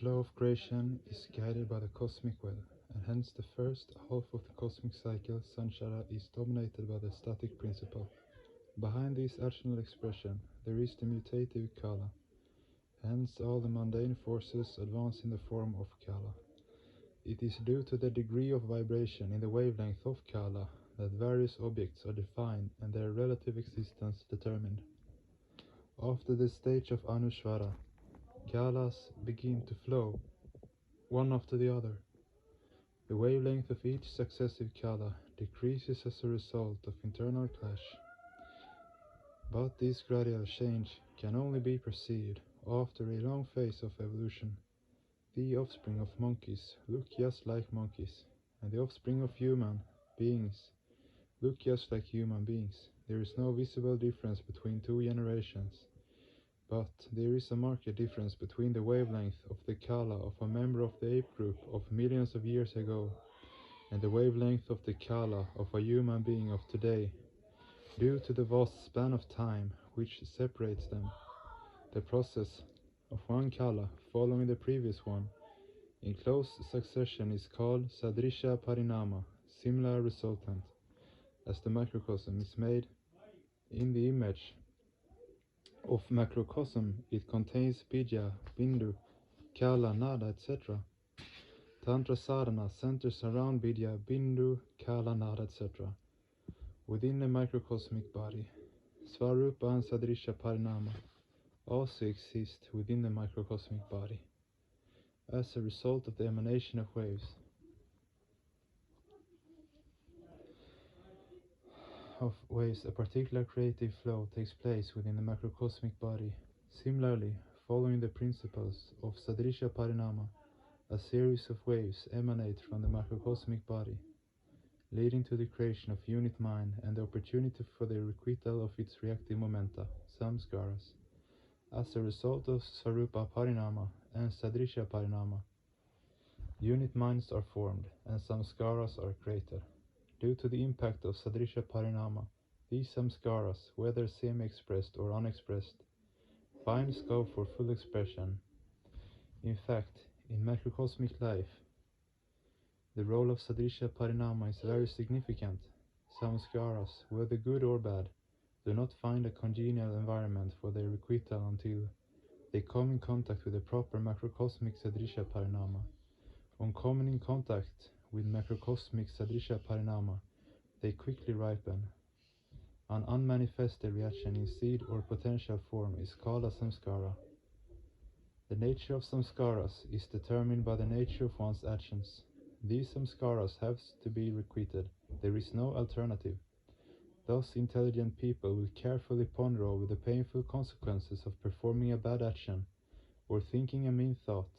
flow of creation is guided by the cosmic will, and hence the first half of the cosmic cycle, Sanchara, is dominated by the static principle. Behind this actional expression, there is the mutative kala. Hence all the mundane forces advance in the form of kala. It is due to the degree of vibration in the wavelength of kala that various objects are defined and their relative existence determined. After the stage of Anusvara, kalas begin to flow, one after the other. The wavelength of each successive kala decreases as a result of internal clash. But this gradual change can only be perceived after a long phase of evolution. The offspring of monkeys look just like monkeys, and the offspring of human beings look just like human beings. There is no visible difference between two generations, but there is a marked difference between the wavelength of the kala of a member of the ape group of millions of years ago and the wavelength of the kala of a human being of today, due to the vast span of time which separates them. The process of one kala following the previous one in close succession is called Sadrisha Parinama, similar resultant. As the microcosm is made in the image of macrocosm, it contains bija, bindu, kala, nada, etc. Tantra sadhana centers around vidya, bindu, kala, nada, etc. Within the microcosmic body, Svarupa and Sadrisha Parinama also exist within the microcosmic body, as a result of the emanation of waves. A particular creative flow takes place within the macrocosmic body. Similarly, following the principles of Sadrisha Parinama, a series of waves emanate from the macrocosmic body, leading to the creation of unit mind and the opportunity for the requital of its reactive momenta, samskaras. As a result of Swarupa Parinama and Sadrisha Parinama, unit minds are formed and samskaras are created. Due to the impact of Sadrisha Parinama, these samskaras, whether semi-expressed or unexpressed, find scope for full expression. In fact, in macrocosmic life, the role of Sadrisha Parinama is very significant. Samskaras, whether good or bad, do not find a congenial environment for their requital until they come in contact with the proper macrocosmic Sadrisha Parinama. On coming in contact with macrocosmic Sadrisha Parinama, they quickly ripen. An unmanifested reaction in seed or potential form is called a samskara. The nature of samskaras is determined by the nature of one's actions. These samskaras have to be requited. There is no alternative. Thus, intelligent people will carefully ponder over the painful consequences of performing a bad action or thinking a mean thought.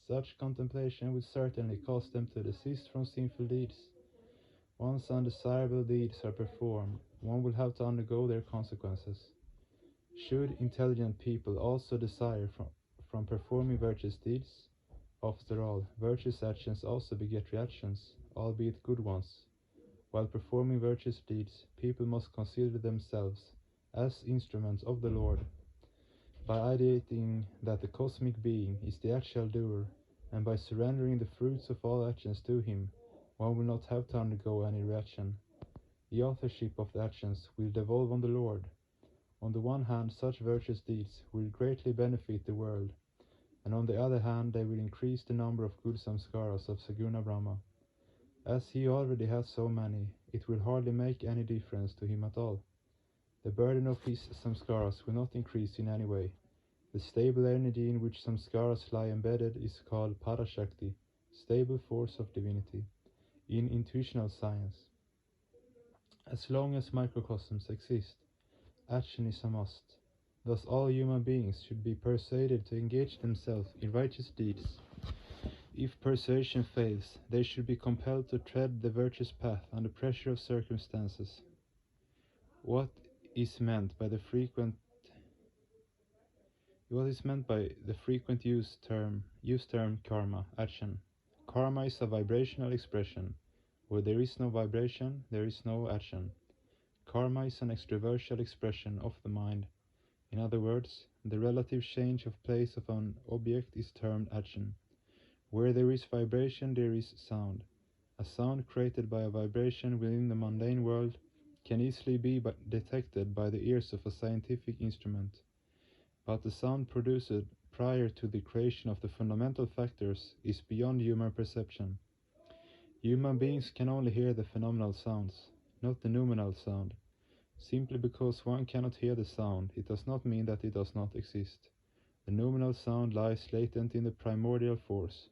Such contemplation will certainly cause them to desist from sinful deeds. Once undesirable deeds are performed, one will have to undergo their consequences. Should intelligent people also desire from performing virtuous deeds? After all, virtuous actions also beget reactions, albeit good ones. While performing virtuous deeds, people must consider themselves as instruments of the Lord. By ideating that the cosmic being is the actual doer, and by surrendering the fruits of all actions to him, one will not have to undergo any reaction. The authorship of the actions will devolve on the Lord. On the one hand, such virtuous deeds will greatly benefit the world, and on the other hand, they will increase the number of good samskaras of Saguna Brahma. As he already has so many, it will hardly make any difference to him at all. The burden of his samskaras will not increase in any way. The stable energy in which samskaras lie embedded is called Parashakti, stable force of divinity, in intuitional science. As long as microcosms exist, action is a must. Thus all human beings should be persuaded to engage themselves in righteous deeds. If persuasion fails, they should be compelled to tread the virtuous path under pressure of circumstances. What is meant by the frequent use term karma, action? Karma is a vibrational expression. Where there is no vibration, there is no action. Karma is an extraversial expression of the mind. In other words, the relative change of place of an object is termed action. Where there is vibration, there is sound. A sound created by a vibration within the mundane world can easily be detected by the ears of a scientific instrument, but the sound produced prior to the creation of the fundamental factors is beyond human perception. Human beings can only hear the phenomenal sounds, not the noumenal sound. Simply because one cannot hear the sound, it does not mean that it does not exist. The noumenal sound lies latent in the primordial force.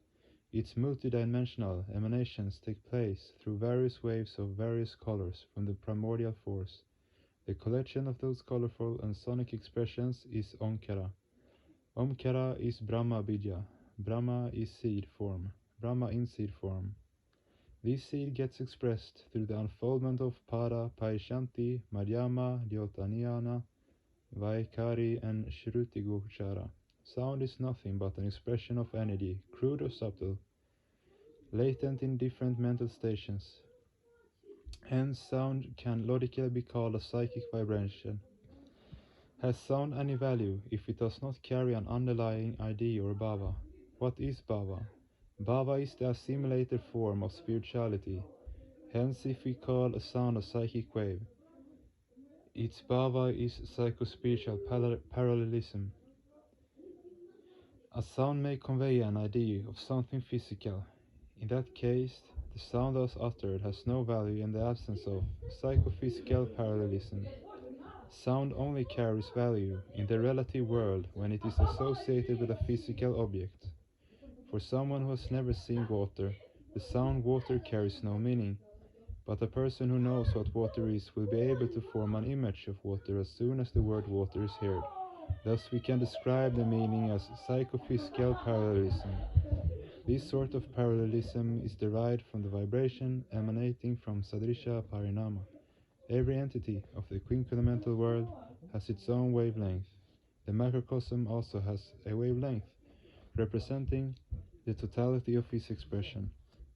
Its multidimensional emanations take place through various waves of various colors from the primordial force. The collection of those colorful and sonic expressions is Omkara. Omkara is Brahma Bija. Brahma is seed form. Brahma in seed form. This seed gets expressed through the unfoldment of Para, Paishanti, Madhyama, Dyotanyana, Vaikari, and Shruti Gochara. Sound is nothing but an expression of energy, crude or subtle, latent in different mental stations. Hence, sound can logically be called a psychic vibration. Has sound any value if it does not carry an underlying idea or bhava? What is bhava? Bhava is the assimilated form of spirituality. Hence, if we call a sound a psychic wave, its bhava is psychospiritual parallelism. A sound may convey an idea of something physical. In that case, the sound thus uttered has no value in the absence of psychophysical parallelism. Sound only carries value in the relative world when it is associated with a physical object. For someone who has never seen water, the sound water carries no meaning, but a person who knows what water is will be able to form an image of water as soon as the word water is heard. Thus we can describe the meaning as psychophysical parallelism. This sort of parallelism is derived from the vibration emanating from Sadrisha Parinama. Every entity of the quinquelemental world has its own wavelength. The macrocosm also has a wavelength, representing the totality of its expression.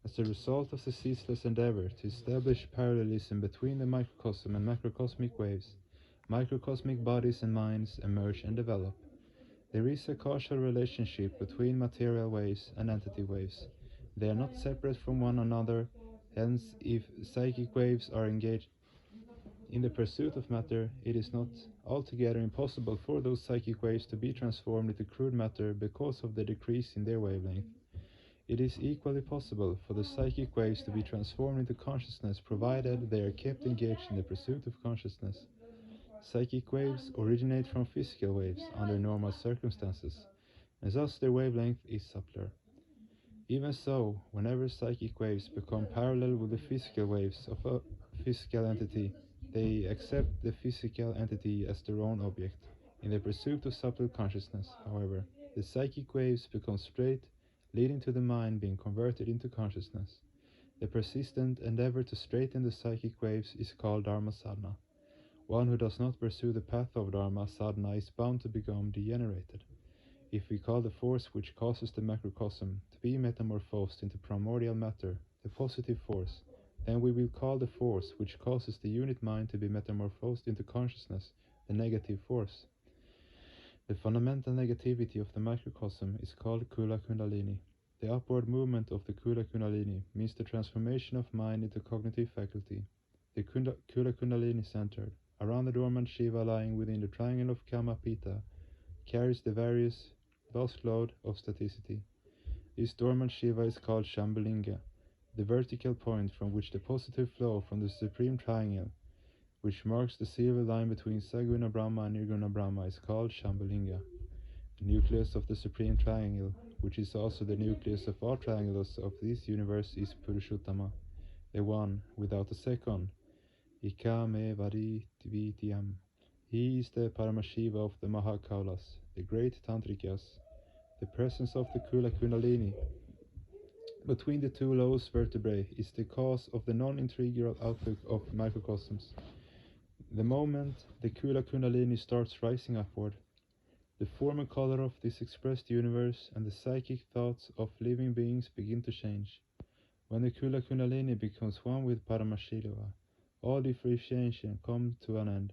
As a result of the ceaseless endeavor to establish parallelism between the microcosm and macrocosmic waves, microcosmic bodies and minds emerge and develop. There is a causal relationship between material waves and entity waves. They are not separate from one another, hence if psychic waves are engaged in the pursuit of matter, it is not altogether impossible for those psychic waves to be transformed into crude matter because of the decrease in their wavelength. It is equally possible for the psychic waves to be transformed into consciousness provided they are kept engaged in the pursuit of consciousness. Psychic waves originate from physical waves under normal circumstances, and thus their wavelength is subtler. Even so, whenever psychic waves become parallel with the physical waves of a physical entity, they accept the physical entity as their own object. In the pursuit of subtle consciousness, however, the psychic waves become straight, leading to the mind being converted into consciousness. The persistent endeavor to straighten the psychic waves is called Dharma sadhana. One who does not pursue the path of Dharma sadhana is bound to become degenerated. If we call the force which causes the macrocosm to be metamorphosed into primordial matter the positive force, then we will call the force which causes the unit mind to be metamorphosed into consciousness the negative force. The fundamental negativity of the macrocosm is called Kula Kundalini. The upward movement of the Kula Kundalini means the transformation of mind into cognitive faculty. The Kula Kundalini centered around the dormant Shiva lying within the triangle of Kama Pita carries the various vast load of staticity. This dormant Shiva is called Shambhalinga, the vertical point from which the positive flow from the supreme triangle, which marks the silver line between Saguna Brahma and Nirguna Brahma, is called Shambhalinga. The nucleus of the supreme triangle, which is also the nucleus of all triangles of this universe, is Purushottama, the one without a second. Ikame Varitvitiyam. He is the Paramashiva of the Mahakaulas, the great Tantrikas. The presence of the Kula Kundalini between the two lowest vertebrae is the cause of the non-integral outlook of microcosms. The moment the Kula Kundalini starts rising upward, the form and color of this expressed universe and the psychic thoughts of living beings begin to change. When the Kula Kundalini becomes one with Paramashiva, all differentiation comes to an end.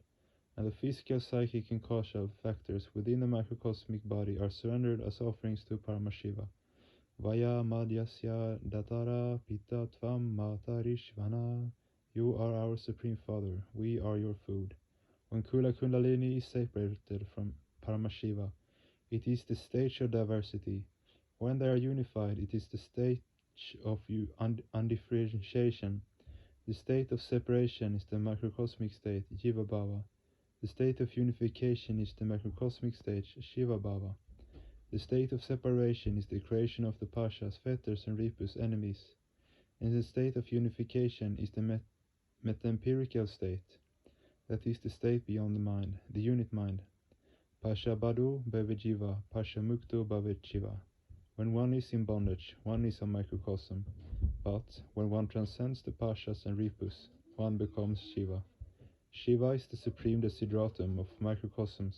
and the physical, psychic, and causal factors within the macrocosmic body are surrendered as offerings to Paramashiva. Vaya Madhyasya Datara Pita Tvam Matarishvana. You are our Supreme Father, we are your food. When Kula Kundalini is separated from Paramashiva, it is the stage of diversity. When they are unified, it is the stage of undifferentiation. The state of separation is the macrocosmic state, Jiva Bhava. The state of unification is the macrocosmic stage, Shiva Bhava. The state of separation is the creation of the Pashas, fetters, and Ripus, enemies. And the state of unification is the metaempirical state, that is the state beyond the mind, the unit mind. Pasha Badu Bhavejiva, Pasha Mukto Bhavejiva. When one is in bondage, one is a microcosm, but when one transcends the Pashas and Ripus, one becomes Shiva. Shiva is the supreme desideratum of microcosms.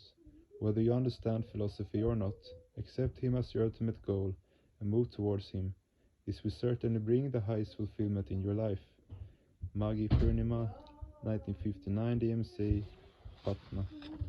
Whether you understand philosophy or not, accept him as your ultimate goal and move towards him. This will certainly bring the highest fulfillment in your life. Maghi Purnima, 1959 DMC, Patna.